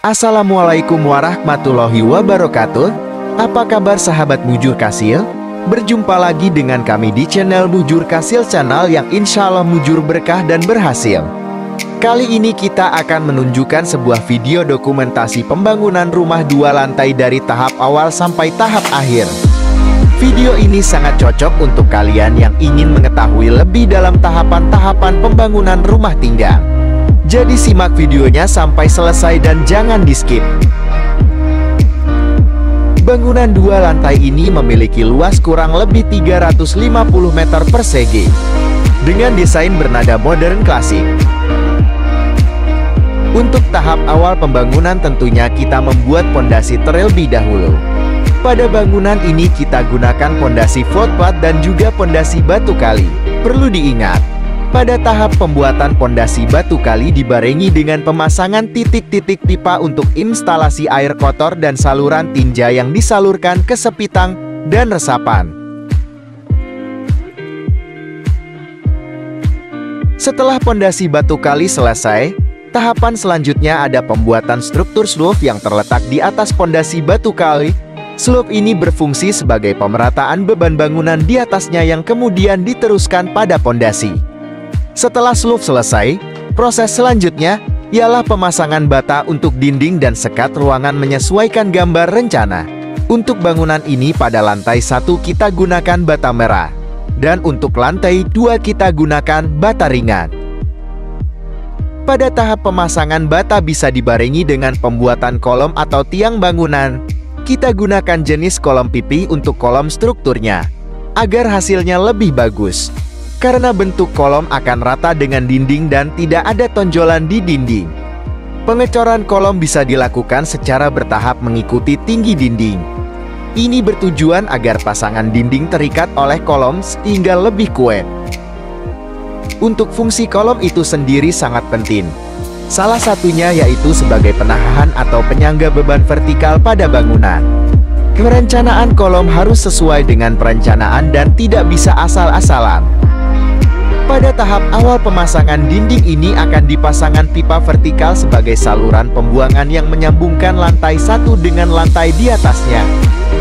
Assalamualaikum warahmatullahi wabarakatuh. Apa kabar sahabat Bujur Kasil? Berjumpa lagi dengan kami di channel Bujur Kasil Channel yang insya Allah mujur berkah dan berhasil. Kali ini kita akan menunjukkan sebuah video dokumentasi pembangunan rumah 2 lantai dari tahap awal sampai tahap akhir. Video ini sangat cocok untuk kalian yang ingin mengetahui lebih dalam tahapan-tahapan pembangunan rumah tinggal. Jadi simak videonya sampai selesai dan jangan di-skip. Bangunan 2 lantai ini memiliki luas kurang lebih 350 meter persegi dengan desain bernada modern klasik. Untuk tahap awal pembangunan tentunya kita membuat pondasi terlebih dahulu. Pada bangunan ini kita gunakan pondasi footpath dan juga pondasi batu kali. Perlu diingat, pada tahap pembuatan pondasi batu kali dibarengi dengan pemasangan titik-titik pipa untuk instalasi air kotor dan saluran tinja yang disalurkan ke sepitang dan resapan. Setelah pondasi batu kali selesai, tahapan selanjutnya ada pembuatan struktur slope yang terletak di atas pondasi batu kali. Slope ini berfungsi sebagai pemerataan beban bangunan di atasnya yang kemudian diteruskan pada pondasi. Setelah slope selesai, proses selanjutnya ialah pemasangan bata untuk dinding dan sekat ruangan menyesuaikan gambar rencana. Untuk bangunan ini pada lantai 1 kita gunakan bata merah, dan untuk lantai 2 kita gunakan bata ringan. Pada tahap pemasangan bata bisa dibarengi dengan pembuatan kolom atau tiang bangunan. Kita gunakan jenis kolom pipi untuk kolom strukturnya, agar hasilnya lebih bagus. Karena bentuk kolom akan rata dengan dinding dan tidak ada tonjolan di dinding. Pengecoran kolom bisa dilakukan secara bertahap mengikuti tinggi dinding. Ini bertujuan agar pasangan dinding terikat oleh kolom sehingga lebih kuat. Untuk fungsi kolom itu sendiri sangat penting. Salah satunya yaitu sebagai penahan atau penyangga beban vertikal pada bangunan. Perencanaan kolom harus sesuai dengan perencanaan dan tidak bisa asal-asalan. Pada tahap awal pemasangan dinding ini akan dipasangkan pipa vertikal sebagai saluran pembuangan yang menyambungkan lantai 1 dengan lantai di atasnya.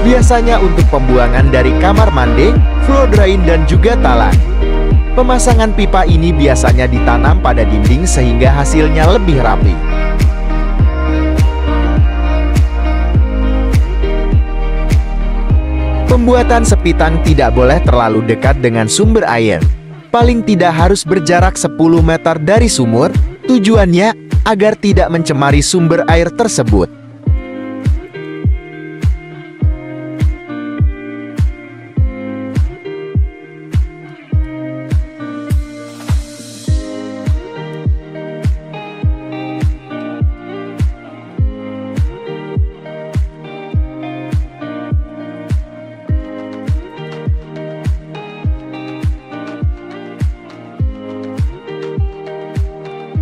Biasanya untuk pembuangan dari kamar mandi, floor drain dan juga talan. Pemasangan pipa ini biasanya ditanam pada dinding sehingga hasilnya lebih rapi. Pembuatan sepitang tidak boleh terlalu dekat dengan sumber air. Paling tidak harus berjarak 10 meter dari sumur, tujuannya agar tidak mencemari sumber air tersebut.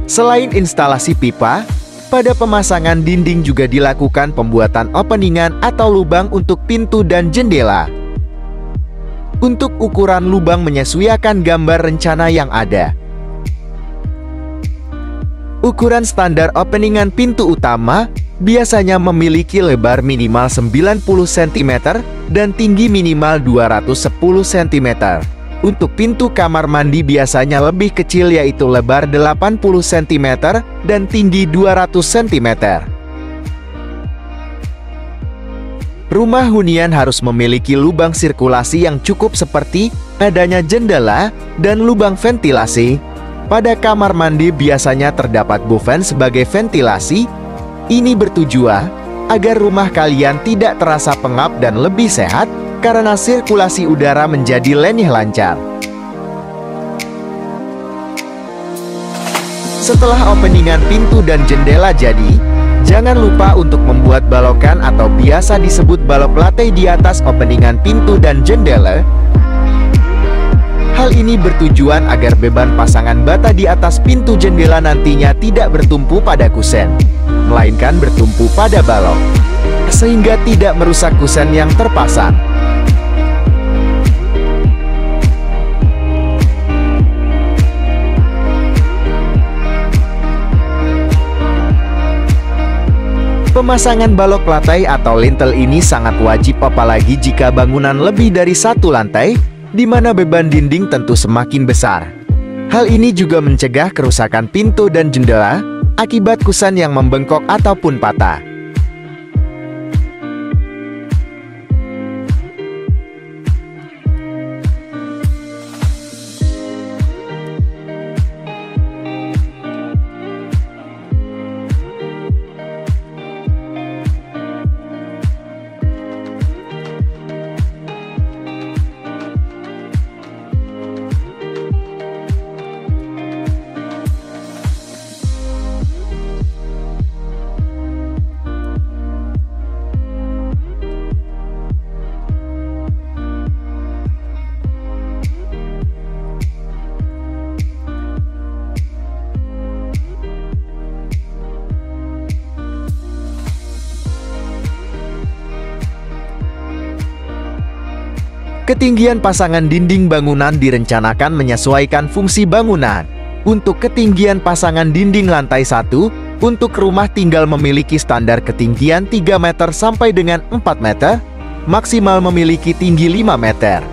Selain instalasi pipa, pada pemasangan dinding juga dilakukan pembuatan openingan atau lubang untuk pintu dan jendela. Untuk ukuran lubang menyesuaikan gambar rencana yang ada. Ukuran standar openingan pintu utama biasanya memiliki lebar minimal 90 cm dan tinggi minimal 210 cm. Untuk pintu kamar mandi biasanya lebih kecil yaitu lebar 80 cm dan tinggi 200 cm. Rumah hunian harus memiliki lubang sirkulasi yang cukup seperti adanya jendela dan lubang ventilasi. Pada kamar mandi biasanya terdapat buffet sebagai ventilasi. Ini bertujuan agar rumah kalian tidak terasa pengap dan lebih sehat, karena sirkulasi udara menjadi lebih lancar. Setelah openingan pintu dan jendela jadi, jangan lupa untuk membuat balokan atau biasa disebut balok lantai di atas openingan pintu dan jendela. Hal ini bertujuan agar beban pasangan bata di atas pintu jendela nantinya tidak bertumpu pada kusen, melainkan bertumpu pada balok, sehingga tidak merusak kusen yang terpasang. Pemasangan balok lantai atau lintel ini sangat wajib apalagi jika bangunan lebih dari satu lantai, di mana beban dinding tentu semakin besar. Hal ini juga mencegah kerusakan pintu dan jendela akibat kusan yang membengkok ataupun patah. Ketinggian pasangan dinding bangunan direncanakan menyesuaikan fungsi bangunan. Untuk ketinggian pasangan dinding lantai 1, untuk rumah tinggal memiliki standar ketinggian 3 meter sampai dengan 4 meter, maksimal memiliki tinggi 5 meter.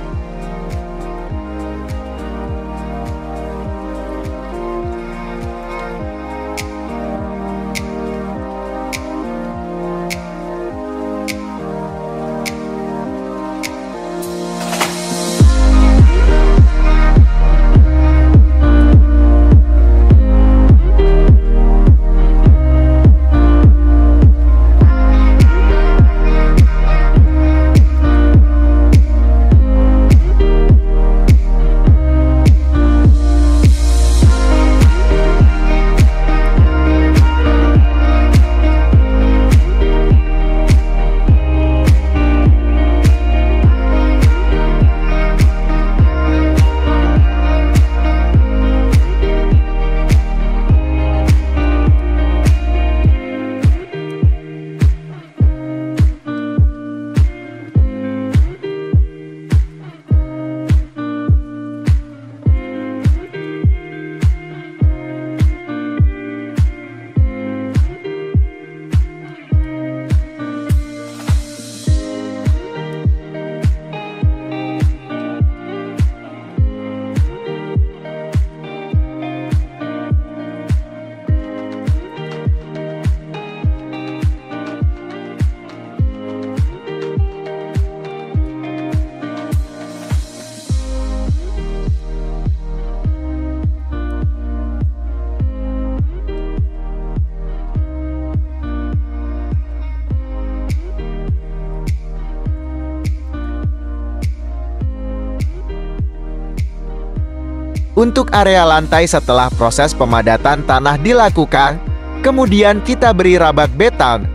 Untuk area lantai setelah proses pemadatan tanah dilakukan, kemudian kita beri rabat beton.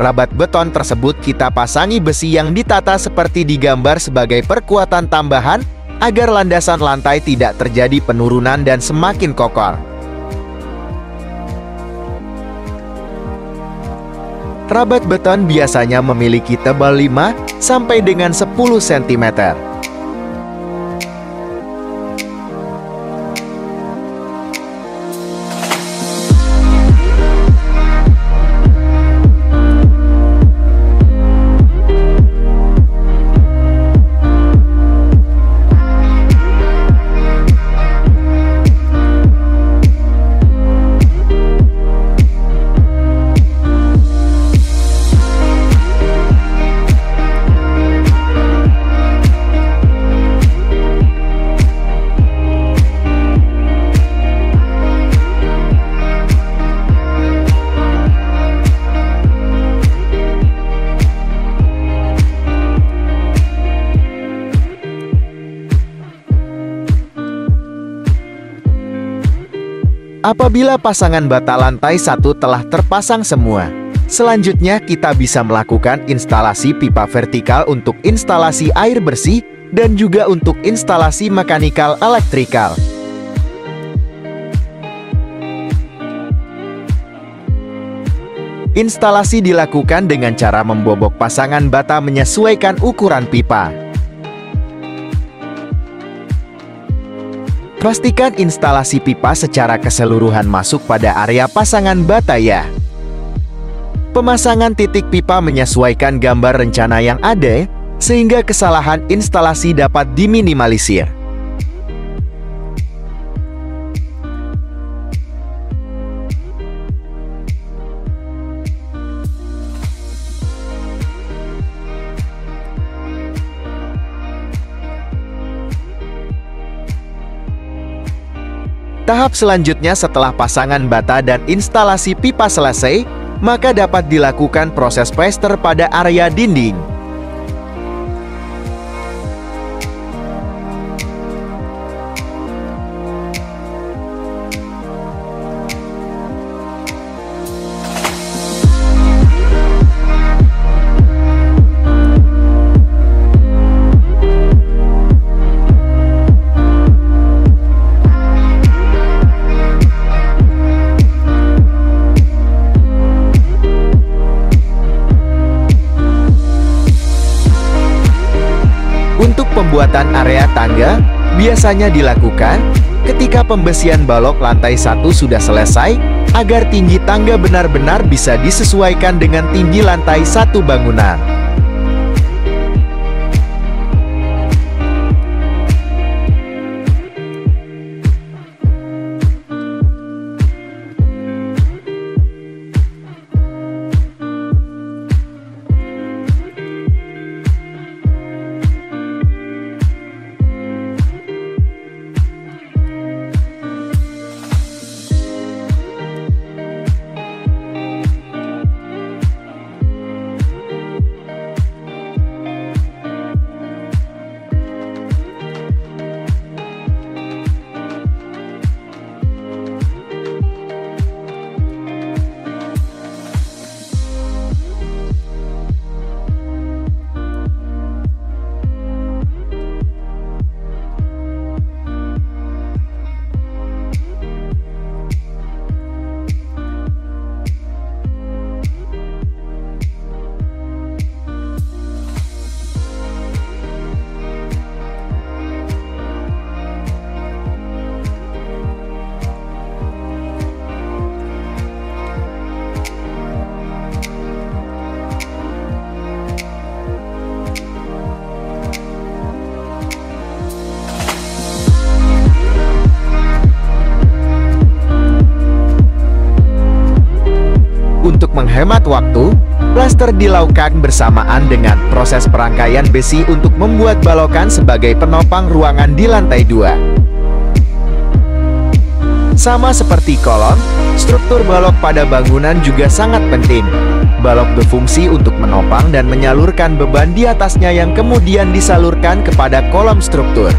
Rabat beton tersebut kita pasangi besi yang ditata seperti digambar sebagai perkuatan tambahan agar landasan lantai tidak terjadi penurunan dan semakin kokoh. Rabat beton biasanya memiliki tebal 5 sampai dengan 10 cm. Apabila pasangan bata lantai 1 telah terpasang semua, selanjutnya kita bisa melakukan instalasi pipa vertikal untuk instalasi air bersih dan juga untuk instalasi mekanikal elektrikal. Instalasi dilakukan dengan cara membobok pasangan bata menyesuaikan ukuran pipa. Pastikan instalasi pipa secara keseluruhan masuk pada area pasangan bataya. Pemasangan titik pipa menyesuaikan gambar rencana yang ada, sehingga kesalahan instalasi dapat diminimalisir. Tahap selanjutnya setelah pasangan bata dan instalasi pipa selesai, maka dapat dilakukan proses plester pada area dinding. Untuk pembuatan area tangga, biasanya dilakukan ketika pembesian balok lantai 1 sudah selesai, agar tinggi tangga benar-benar bisa disesuaikan dengan tinggi lantai 1 bangunan. Untuk menghemat waktu, plester dilakukan bersamaan dengan proses perangkaian besi untuk membuat balokan sebagai penopang ruangan di lantai 2. Sama seperti kolom, struktur balok pada bangunan juga sangat penting. Balok berfungsi untuk menopang dan menyalurkan beban di atasnya yang kemudian disalurkan kepada kolom struktur.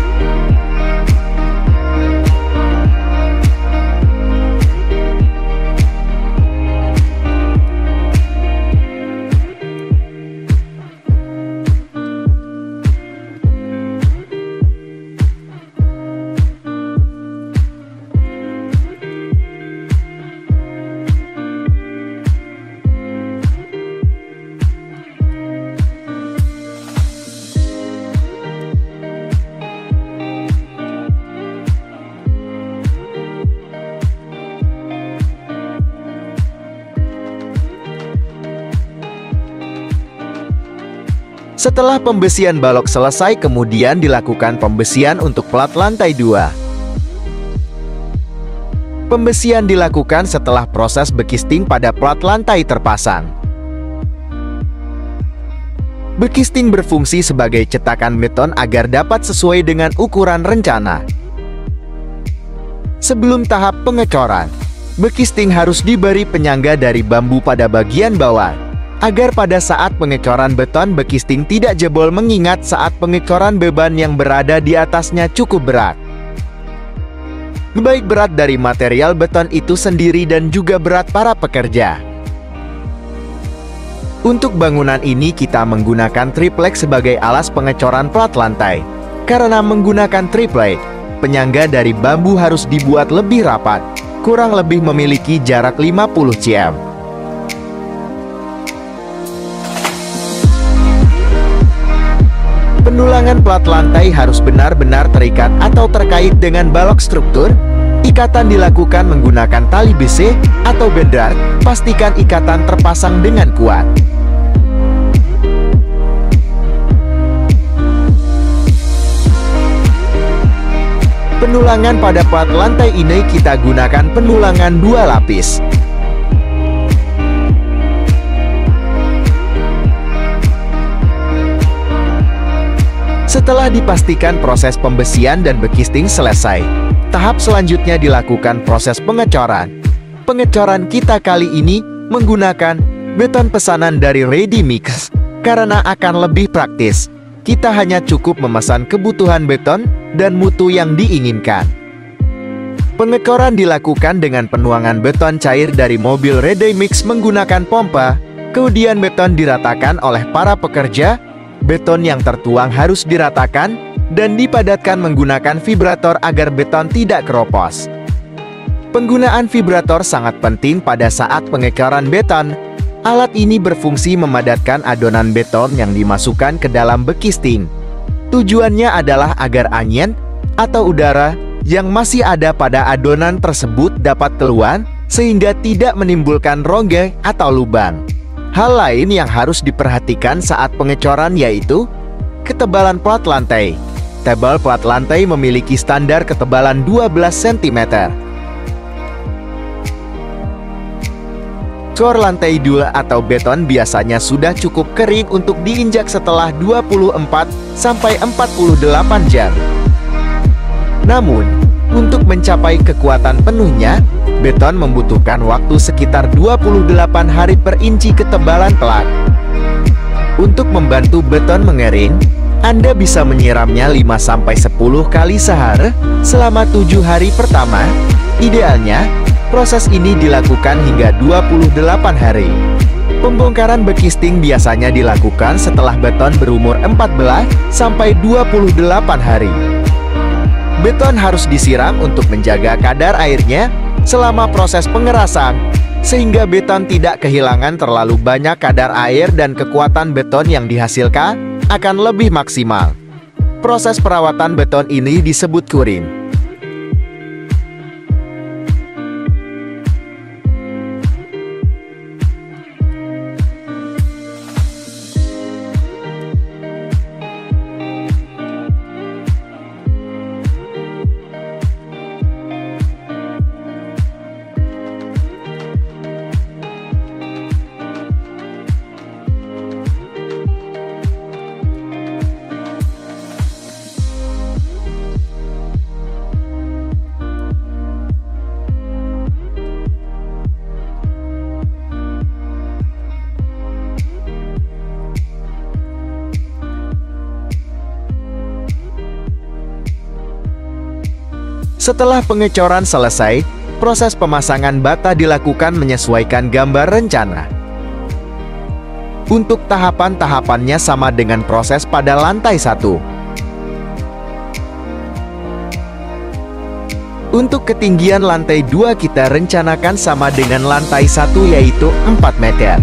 Setelah pembesian balok selesai, kemudian dilakukan pembesian untuk plat lantai 2. Pembesian dilakukan setelah proses bekisting pada plat lantai terpasang. Bekisting berfungsi sebagai cetakan beton agar dapat sesuai dengan ukuran rencana. Sebelum tahap pengecoran, bekisting harus diberi penyangga dari bambu pada bagian bawah, agar pada saat pengecoran beton bekisting tidak jebol, mengingat saat pengecoran beban yang berada di atasnya cukup berat. Baik berat dari material beton itu sendiri dan juga berat para pekerja. Untuk bangunan ini kita menggunakan triplek sebagai alas pengecoran plat lantai. Karena menggunakan triplek, penyangga dari bambu harus dibuat lebih rapat, kurang lebih memiliki jarak 50 cm. Penulangan plat lantai harus benar-benar terikat atau terkait dengan balok struktur. Ikatan dilakukan menggunakan tali besi atau bendar. Pastikan ikatan terpasang dengan kuat. Penulangan pada plat lantai ini kita gunakan penulangan 2 lapis. Setelah dipastikan proses pembesian dan bekisting selesai, tahap selanjutnya dilakukan proses pengecoran. Pengecoran kita kali ini menggunakan beton pesanan dari Ready Mix. Karena akan lebih praktis, kita hanya cukup memesan kebutuhan beton dan mutu yang diinginkan. Pengecoran dilakukan dengan penuangan beton cair dari mobil Ready Mix menggunakan pompa. Kemudian beton diratakan oleh para pekerja. Beton yang tertuang harus diratakan dan dipadatkan menggunakan vibrator agar beton tidak keropos. Penggunaan vibrator sangat penting pada saat pengecoran beton. Alat ini berfungsi memadatkan adonan beton yang dimasukkan ke dalam bekisting. Tujuannya adalah agar angin atau udara yang masih ada pada adonan tersebut dapat keluar sehingga tidak menimbulkan rongga atau lubang. Hal lain yang harus diperhatikan saat pengecoran yaitu ketebalan plat lantai. Tebal plat lantai memiliki standar ketebalan 12 cm. Cor lantai 2 atau beton biasanya sudah cukup kering untuk diinjak setelah 24-48 jam. Namun, untuk mencapai kekuatan penuhnya, beton membutuhkan waktu sekitar 28 hari per inci ketebalan plat. Untuk membantu beton mengering, Anda bisa menyiramnya 5-10 kali sehari selama 7 hari pertama. Idealnya, proses ini dilakukan hingga 28 hari. Pembongkaran bekisting biasanya dilakukan setelah beton berumur 14-28 hari. Beton harus disiram untuk menjaga kadar airnya selama proses pengerasan, sehingga beton tidak kehilangan terlalu banyak kadar air dan kekuatan beton yang dihasilkan akan lebih maksimal. Proses perawatan beton ini disebut curing. Setelah pengecoran selesai, proses pemasangan bata dilakukan menyesuaikan gambar rencana. Untuk tahapan-tahapannya sama dengan proses pada lantai 1. Untuk ketinggian lantai 2 kita rencanakan sama dengan lantai 1 yaitu 4 meter.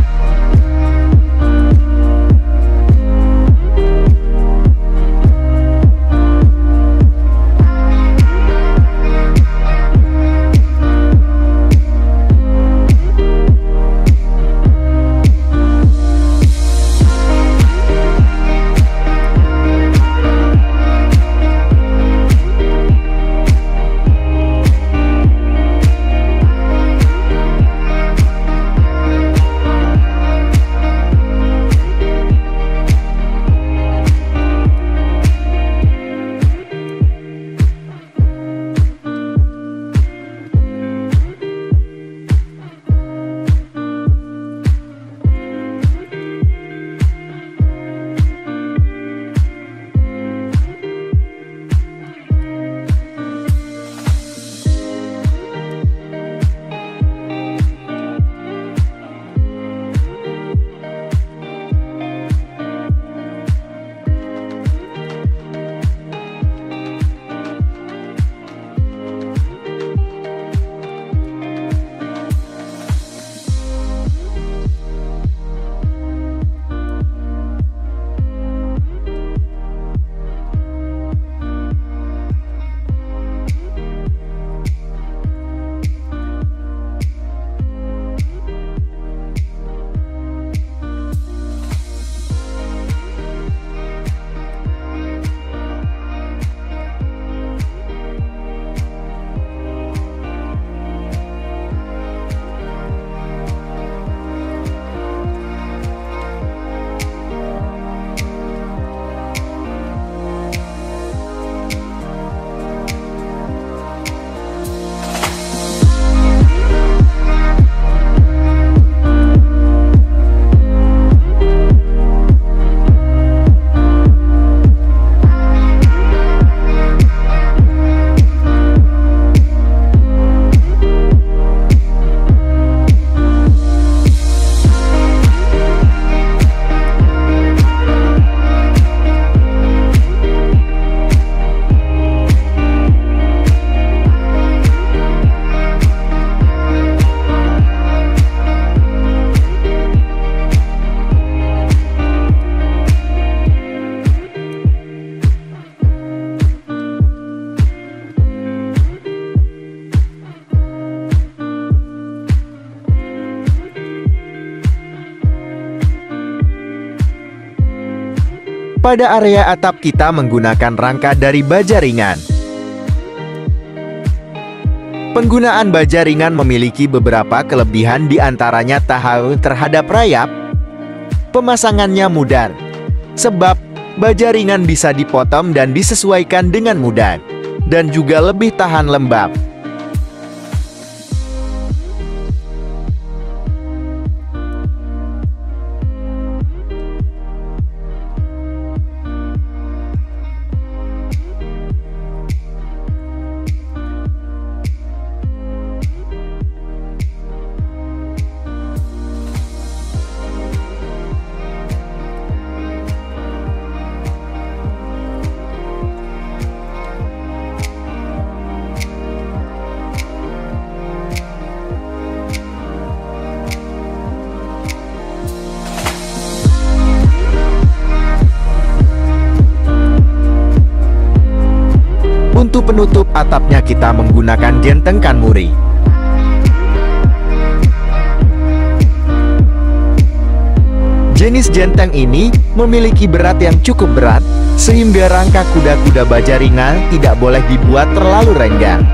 Pada area atap kita menggunakan rangka dari baja ringan. Penggunaan baja ringan memiliki beberapa kelebihan, di antaranya tahan terhadap rayap. Pemasangannya mudah, sebab baja ringan bisa dipotong dan disesuaikan dengan mudah, dan juga lebih tahan lembab. Untuk penutup atapnya kita menggunakan genteng kanmuri. Jenis genteng ini memiliki berat yang cukup berat, sehingga rangka kuda-kuda baja ringan tidak boleh dibuat terlalu renggang.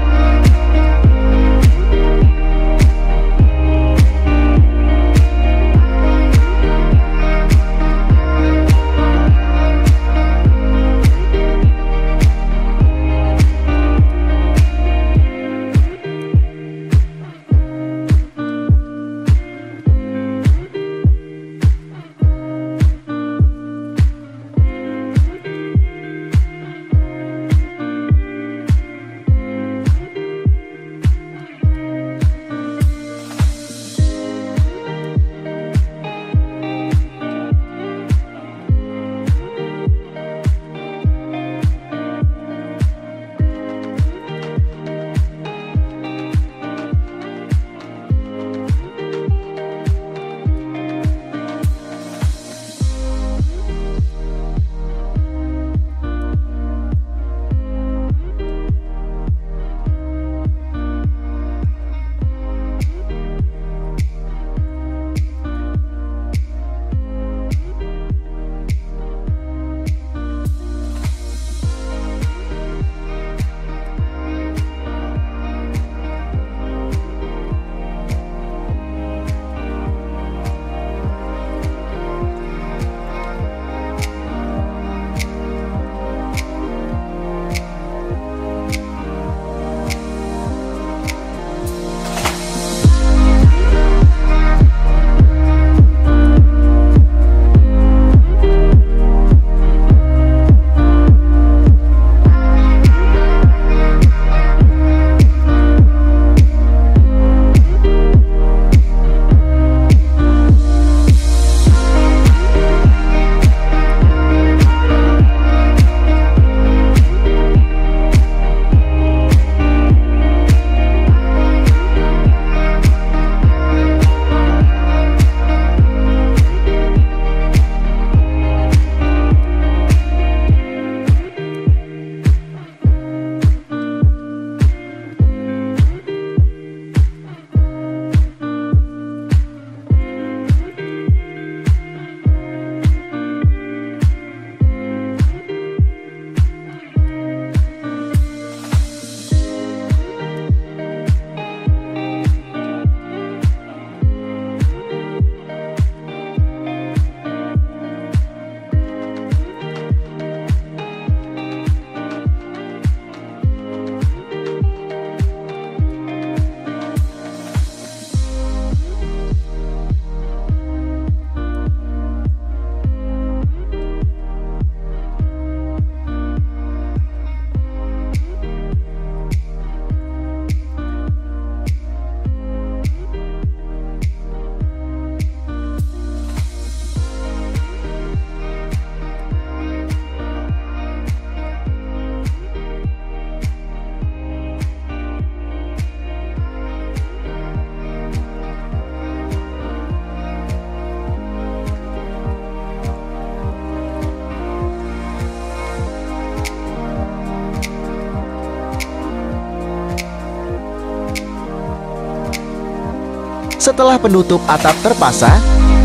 Setelah penutup atap terpasang,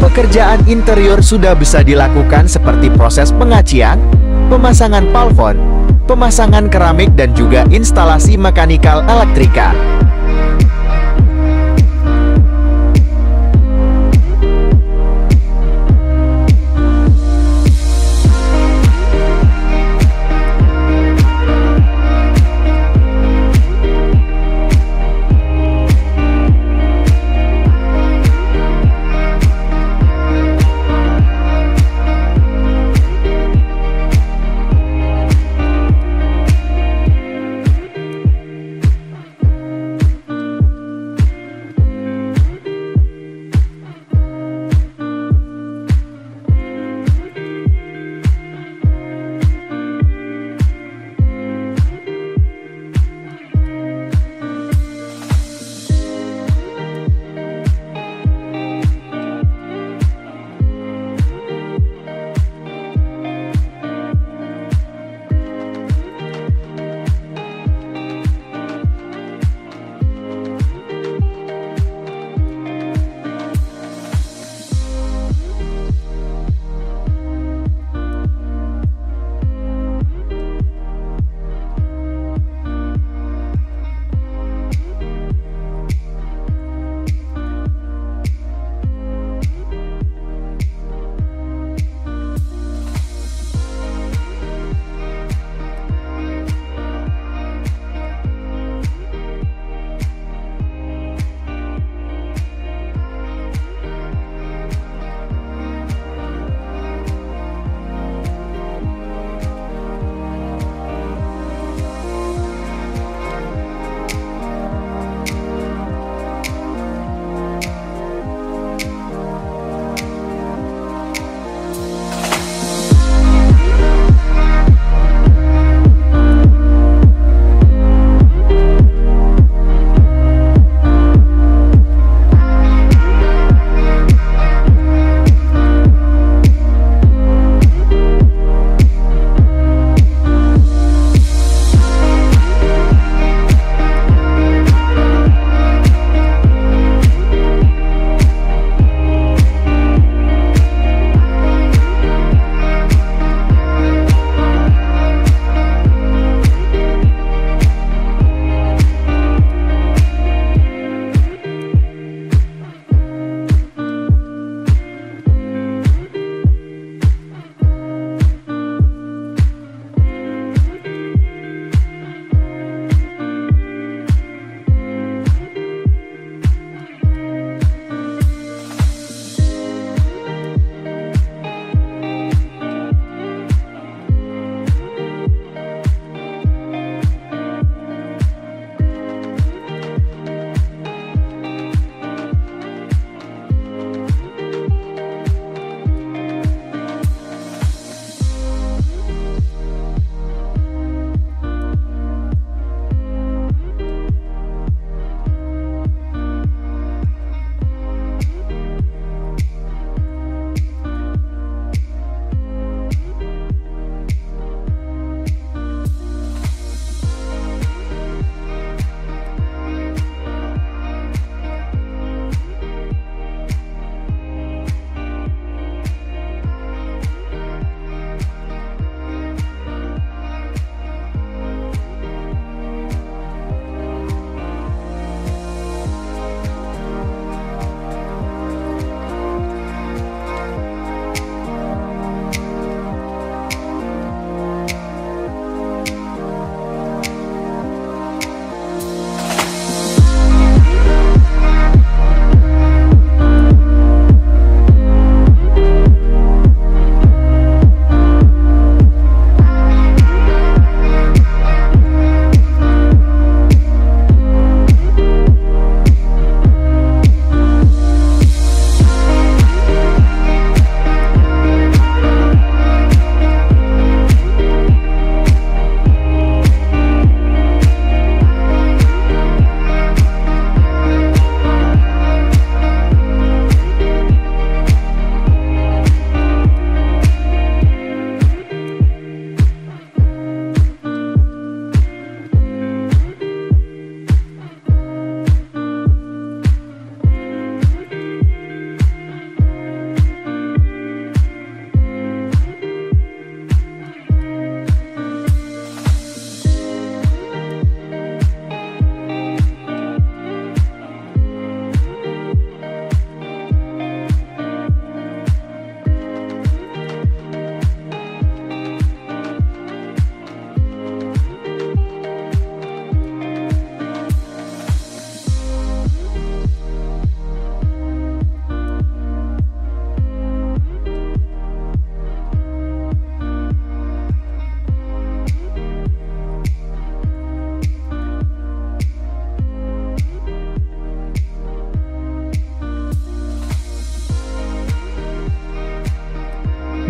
Pekerjaan interior sudah bisa dilakukan seperti proses pengacian, pemasangan plafon, pemasangan keramik dan juga instalasi mekanikal elektrika.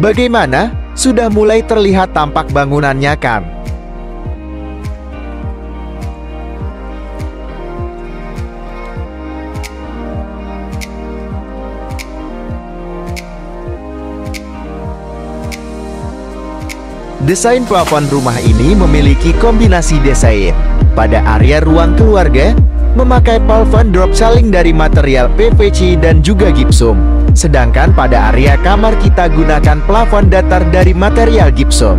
Bagaimana? Sudah mulai terlihat tampak bangunannya kan? Desain plafon rumah ini memiliki kombinasi desain. Pada area ruang keluarga, memakai plafon drop saling dari material PVC dan juga gipsum. Sedangkan pada area kamar kita gunakan plafon datar dari material gipsum.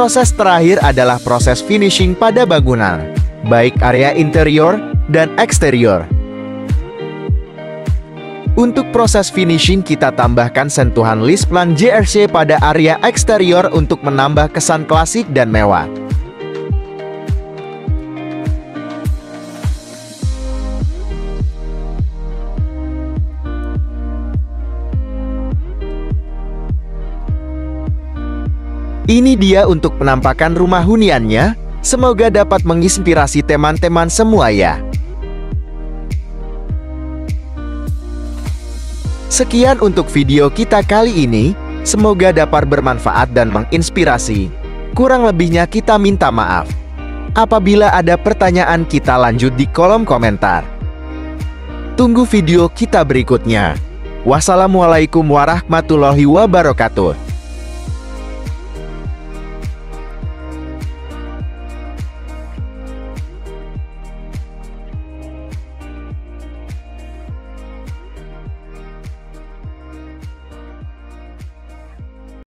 Proses terakhir adalah proses finishing pada bangunan, baik area interior dan eksterior. Untuk proses finishing kita tambahkan sentuhan lisplan JRC pada area eksterior untuk menambah kesan klasik dan mewah. Ini dia untuk penampakan rumah huniannya. Semoga dapat menginspirasi teman-teman semua ya. Sekian untuk video kita kali ini. Semoga dapat bermanfaat dan menginspirasi. Kurang lebihnya kita minta maaf. Apabila ada pertanyaan kita lanjut di kolom komentar. Tunggu video kita berikutnya. Wassalamualaikum warahmatullahi wabarakatuh.